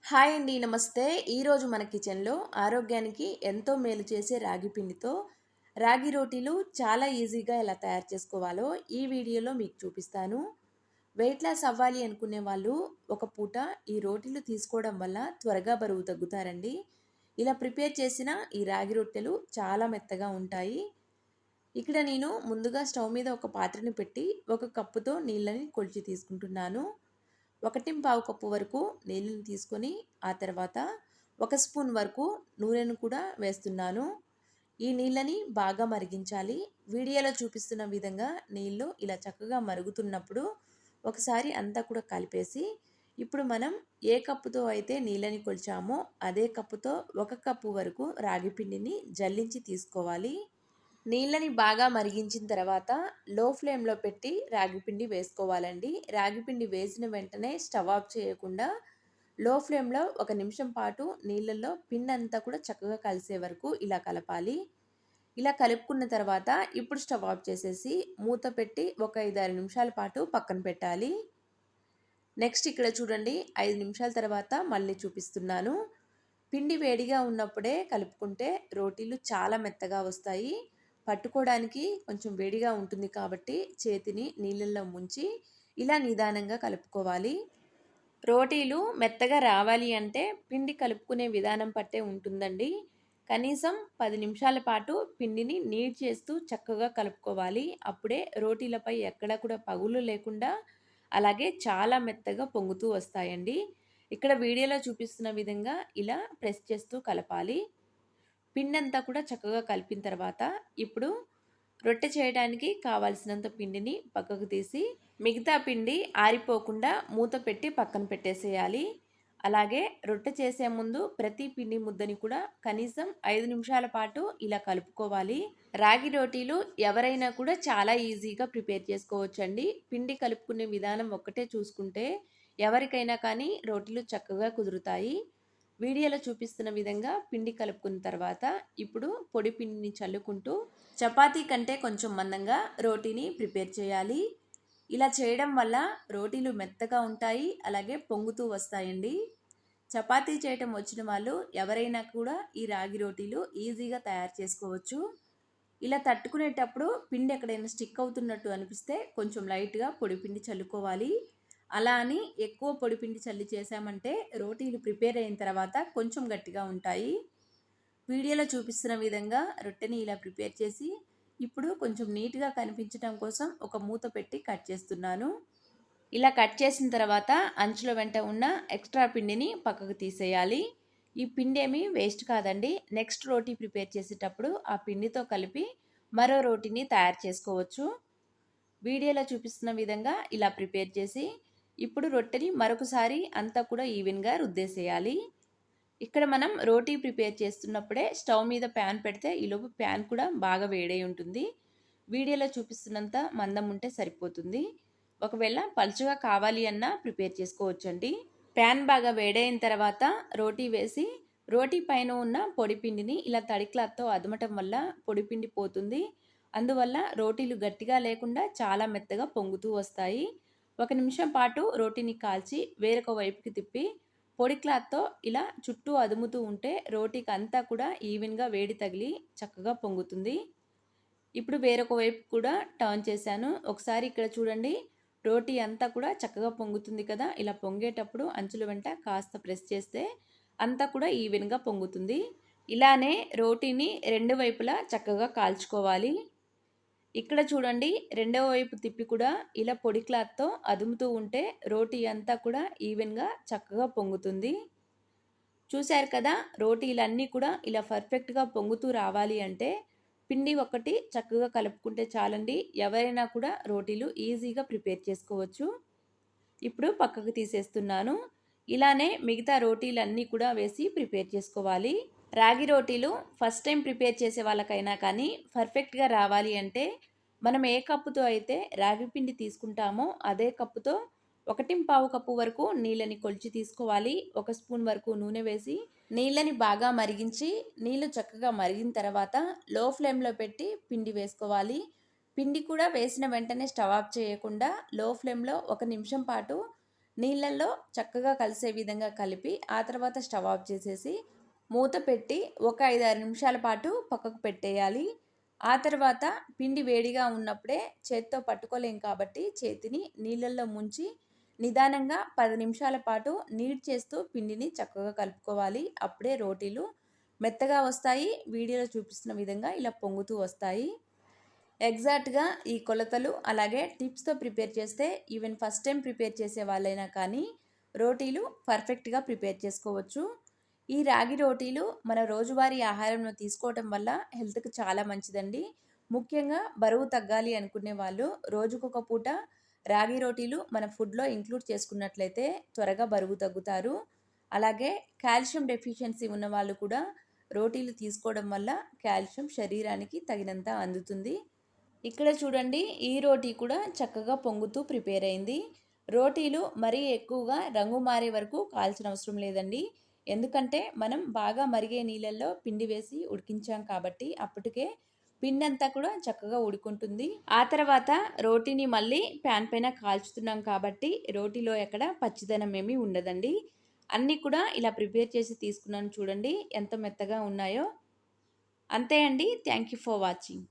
Hi అండి. నమస్తే. ఈరోజు మన కిచెన్‌లో ఆరోగ్యానికి ఎంతో మేలు చేసే రాగి పిండితో రాగి రోటీలు చాలా ఈజీగా ఎలా తయారు చేసుకోవాలో ఈ వీడియోలో మీకు చూపిస్తాను. వెయిట్ లాస్ అవ్వాలి అనుకునే వాళ్ళు ఒక పూట ఈ రోటీలు తీసుకోవడం వల్ల త్వరగా బరువు తగ్గుతారండి. ఇలా ప్రిపేర్ చేసిన ఈ రాగి రొట్టెలు చాలా మెత్తగా ఉంటాయి. ఇక్కడ నేను ముందుగా స్టవ్ మీద ఒక పాత్రని పెట్టి ఒక కప్పుతో నీళ్ళని కొలిచి తీసుకుంటున్నాను. 1 కప్పు వరకు నీళ్ళని తీసుకొని ఆ తర్వాత 1 స్పూన్ వరకు నూనెను కూడా వేస్తున్నాను. ఈ నీళ్ళని బాగా మరిగించాలి. వీడియోలో చూపిస్తున్న విధంగా నీళ్ళు ఇలా చక్కగా మరుగుతున్నప్పుడు ఒకసారి అంతా కూడా కలిపేసి ఇప్పుడు మనం ఏ కప్పుతో అయితే నీళ్ళని కొలిచామో అదే కప్పుతో 1 కప్పు వరకు రాగి పిండిని జల్లించి తీసుకోవాలి. నీళ్ళని బాగా మరిగించిన తర్వాత లో ఫ్లేమ్లో పెట్టి రాగిపిండి వేసుకోవాలండి. రాగిపిండి వేసిన వెంటనే స్టవ్ ఆఫ్ చేయకుండా లో ఫ్లేమ్లో 1 నిమిషం పాటు నీళ్ళల్లో పిండి అంతా కూడా చక్కగా కలిసే వరకు ఇలా కలపాలి. ఇలా కలుపుకున్న తర్వాత ఇప్పుడు స్టవ్ ఆఫ్ చేసేసి మూత పెట్టి ఒక 5-6 నిమిషాల పాటు పక్కన పెట్టాలి. నెక్స్ట్ ఇక్కడ చూడండి 5 నిమిషాల తర్వాత మళ్ళీ చూపిస్తున్నాను. పిండి వేడిగా ఉన్నప్పుడే కలుపుకుంటే రోటీలు చాలా మెత్తగా వస్తాయి. పట్టుకోవడానికి కొంచెం వేడిగా ఉంటుంది కాబట్టి చేతిని నీళ్ళల్లో ముంచి ఇలా నిదానంగా కలుపుకోవాలి. రోటీలు మెత్తగా రావాలి అంటే పిండి కలుపుకునే విధానం పట్టే ఉంటుందండి. కనీసం 10 నిమిషాల పాటు పిండిని నీట్ చేస్తూ చక్కగా కలుపుకోవాలి. అప్పుడే రోటీలపై ఎక్కడ కూడా పగులు లేకుండా అలాగే చాలా మెత్తగా పొంగుతూ వస్తాయండి. ఇక్కడ వీడియోలో చూపిస్తున్న విధంగా ఇలా ప్రెస్ చేస్తూ కలపాలి. పిండంతా కూడా చక్కగా కలిపిన తర్వాత ఇప్పుడు రొట్టె చేయడానికి కావాల్సినంత పిండిని పక్కకు తీసి మిగతా పిండి ఆరిపోకుండా మూత పెట్టి పక్కన పెట్టేసేయాలి. అలాగే రొట్టె చేసే ముందు ప్రతి పిండి ముద్దని కూడా కనీసం 5 నిమిషాల పాటు ఇలా కలుపుకోవాలి. రాగి రోటీలు ఎవరైనా కూడా చాలా ఈజీగా ప్రిపేర్ చేసుకోవచ్చండి. పిండి కలుపుకునే విధానం ఒక్కటే చూసుకుంటే ఎవరికైనా కానీ రోటీలు చక్కగా కుదురుతాయి. వీడియోలో చూపిస్తున్న విధంగా పిండి కలుపుకున్న తర్వాత ఇప్పుడు పొడి పిండిని చల్లుకుంటూ చపాతీ కంటే కొంచెం మందంగా రోటీని ప్రిపేర్ చేయాలి. ఇలా చేయడం వల్ల రోటీలు మెత్తగా ఉంటాయి, అలాగే పొంగుతూ వస్తాయండి. చపాతీ చేయటం వచ్చిన వాళ్ళు ఎవరైనా కూడా ఈ రాగి రోటీలు ఈజీగా తయారు చేసుకోవచ్చు. ఇలా తట్టుకునేటప్పుడు పిండి ఎక్కడైనా స్టిక్ అవుతున్నట్టు అనిపిస్తే కొంచెం లైట్గా పొడి పిండి చల్లుకోవాలి. అలా అని ఎక్కువ పొడిపిండి చల్లి చేసామంటే రోటీలు ప్రిపేర్ అయిన తర్వాత కొంచెం గట్టిగా ఉంటాయి. వీడియోలో చూపిస్తున్న విధంగా రొట్టెని ఇలా ప్రిపేర్ చేసి ఇప్పుడు కొంచెం నీట్గా కనిపించడం కోసం ఒక మూత పెట్టి కట్ చేస్తున్నాను. ఇలా కట్ చేసిన తర్వాత అంచుల వెంట ఉన్న ఎక్స్ట్రా పిండిని పక్కకు తీసేయాలి. ఈ పిండి ఏమీ వేస్ట్ కాదండి. నెక్స్ట్ రోటీ ప్రిపేర్ చేసేటప్పుడు ఆ పిండితో కలిపి మరో రోటీని తయారు చేసుకోవచ్చు. వీడియోలో చూపిస్తున్న విధంగా ఇలా ప్రిపేర్ చేసి ఇప్పుడు రొట్టెని మరొకసారి అంతా కూడా ఈవెన్గా రుద్దేసేయాలి. ఇక్కడ మనం రోటీ ప్రిపేర్ చేస్తున్నప్పుడే స్టవ్ మీద ప్యాన్ పెడితే ఈలోపు ప్యాన్ కూడా బాగా వేడై ఉంటుంది. వీడియోలో చూపిస్తున్నంత మందం ఉంటే సరిపోతుంది. ఒకవేళ పలుచగా కావాలి అన్నా ప్రిపేర్ చేసుకోవచ్చండి. ప్యాన్ బాగా వేడైన తర్వాత రోటీ వేసి రోటీ పైన ఉన్న పొడిపిండిని ఇలా తడి క్లాత్తో అదమటం వల్ల పొడిపిండి పోతుంది. అందువల్ల రోటీలు గట్టిగా లేకుండా చాలా మెత్తగా పొంగుతూ వస్తాయి. 1 నిమిషం పాటు రోటీని కాల్చి వేరొక వైపుకి తిప్పి పొడి క్లాత్తో ఇలా చుట్టూ అదుముతూ ఉంటే రోటీకి అంతా కూడా ఈవెన్గా వేడి తగిలి చక్కగా పొంగుతుంది. ఇప్పుడు వేరొక వైపు కూడా టర్న్ చేశాను. ఒకసారి ఇక్కడ చూడండి, రోటీ అంతా కూడా చక్కగా పొంగుతుంది కదా. ఇలా పొంగేటప్పుడు అంచుల వెంట కాస్త ప్రెస్ చేస్తే అంతా కూడా ఈవెన్గా పొంగుతుంది. ఇలానే రోటీని 2 వైపులా చక్కగా కాల్చుకోవాలి. ఇక్కడ చూడండి, రెండవ వైపు తిప్పి కూడా ఇలా పొడి క్లాత్తో అదుముతూ ఉంటే రోటీ అంతా కూడా ఈవెన్గా చక్కగా పొంగుతుంది. చూశారు కదా, రోటీలన్నీ కూడా ఇలా పర్ఫెక్ట్గా పొంగుతూ రావాలి అంటే పిండి ఒకటి చక్కగా కలుపుకుంటే చాలండి. ఎవరైనా కూడా రోటీలు ఈజీగా ప్రిపేర్ చేసుకోవచ్చు. ఇప్పుడు పక్కకు తీసేస్తున్నాను. ఇలానే మిగతా రోటీలన్నీ కూడా వేసి ప్రిపేర్ చేసుకోవాలి. రాగి రోటీలు ఫస్ట్ టైం ప్రిపేర్ చేసే వాళ్ళకైనా కానీ పర్ఫెక్ట్గా రావాలి అంటే మనం ఏ కప్పుతో అయితే రాగి పిండి తీసుకుంటామో అదే కప్పుతో 1 కప్పు వరకు నీళ్ళని కొలిచి తీసుకోవాలి. 1 స్పూన్ వరకు నూనె వేసి నీళ్ళని బాగా మరిగించి నీళ్ళు చక్కగా మరిగిన తర్వాత లో ఫ్లేమ్లో పెట్టి పిండి వేసుకోవాలి. పిండి కూడా వేసిన వెంటనే స్టవ్ ఆఫ్ చేయకుండా లో ఫ్లేమ్లో 1 నిమిషం పాటు నీళ్ళల్లో చక్కగా కలిసే విధంగా కలిపి ఆ తర్వాత స్టవ్ ఆఫ్ చేసేసి మూత పెట్టి ఒక 5-6 నిమిషాల పాటు పక్కకు పెట్టేయాలి. ఆ తర్వాత పిండి వేడిగా ఉన్నప్పుడే చేత్తో పట్టుకోలేం కాబట్టి చేతిని నీళ్ళల్లో ముంచి నిదానంగా 10 నిమిషాల పాటు నీడ్ చేస్తూ పిండిని చక్కగా కలుపుకోవాలి. అప్పుడే రోటీలు మెత్తగా వస్తాయి. వీడియోలో చూపిస్తున్న విధంగా ఇలా పొంగుతూ వస్తాయి. ఎగ్జాక్ట్‌గా ఈ కొలతలు అలాగే టిప్స్‌తో ప్రిపేర్ చేస్తే ఈవెన్ ఫస్ట్ టైం ప్రిపేర్ చేసే వాళ్ళైనా కానీ రోటీలు పర్ఫెక్ట్‌గా ప్రిపేర్ చేసుకోవచ్చు. ఈ రాగి రోటీలు మన రోజువారీ ఆహారంలో తీసుకోవటం వల్ల హెల్త్‌కి చాలా మంచిదండి. ముఖ్యంగా బరువు తగ్గాలి అనుకునే వాళ్ళు రోజుకొక పూట రాగి రోటీలు మన ఫుడ్‌లో ఇంక్లూడ్ చేసుకున్నట్లయితే త్వరగా బరువు తగ్గుతారు. అలాగే కాల్షియం డెఫిషియన్సీ ఉన్నవాళ్ళు కూడా రోటీలు తీసుకోవడం వల్ల కాల్షియం శరీరానికి తగినంత అందుతుంది. ఇక్కడ చూడండి ఈ రోటీ కూడా చక్కగా పొంగుతూ ప్రిపేర్ అయింది. రోటీలు మరీ ఎక్కువగా రంగు మారే వరకు కాల్చిన అవసరం లేదండి. ఎందుకంటే మనం బాగా మరిగే నీళ్ళల్లో పిండి వేసి ఉడికించాం కాబట్టి అప్పటికే పిండి అంతా కూడా చక్కగా ఉడుకుంటుంది. ఆ తర్వాత రోటీని మళ్ళీ ప్యాన్ పైన కాల్చుతున్నాం కాబట్టి రోటీలో ఎక్కడ పచ్చిదనం ఏమీ ఉండదండి. అన్నీ కూడా ఇలా ప్రిపేర్ చేసి తీసుకున్నాను చూడండి ఎంత మెత్తగా ఉన్నాయో. అంతే అండి. Thank you for watching.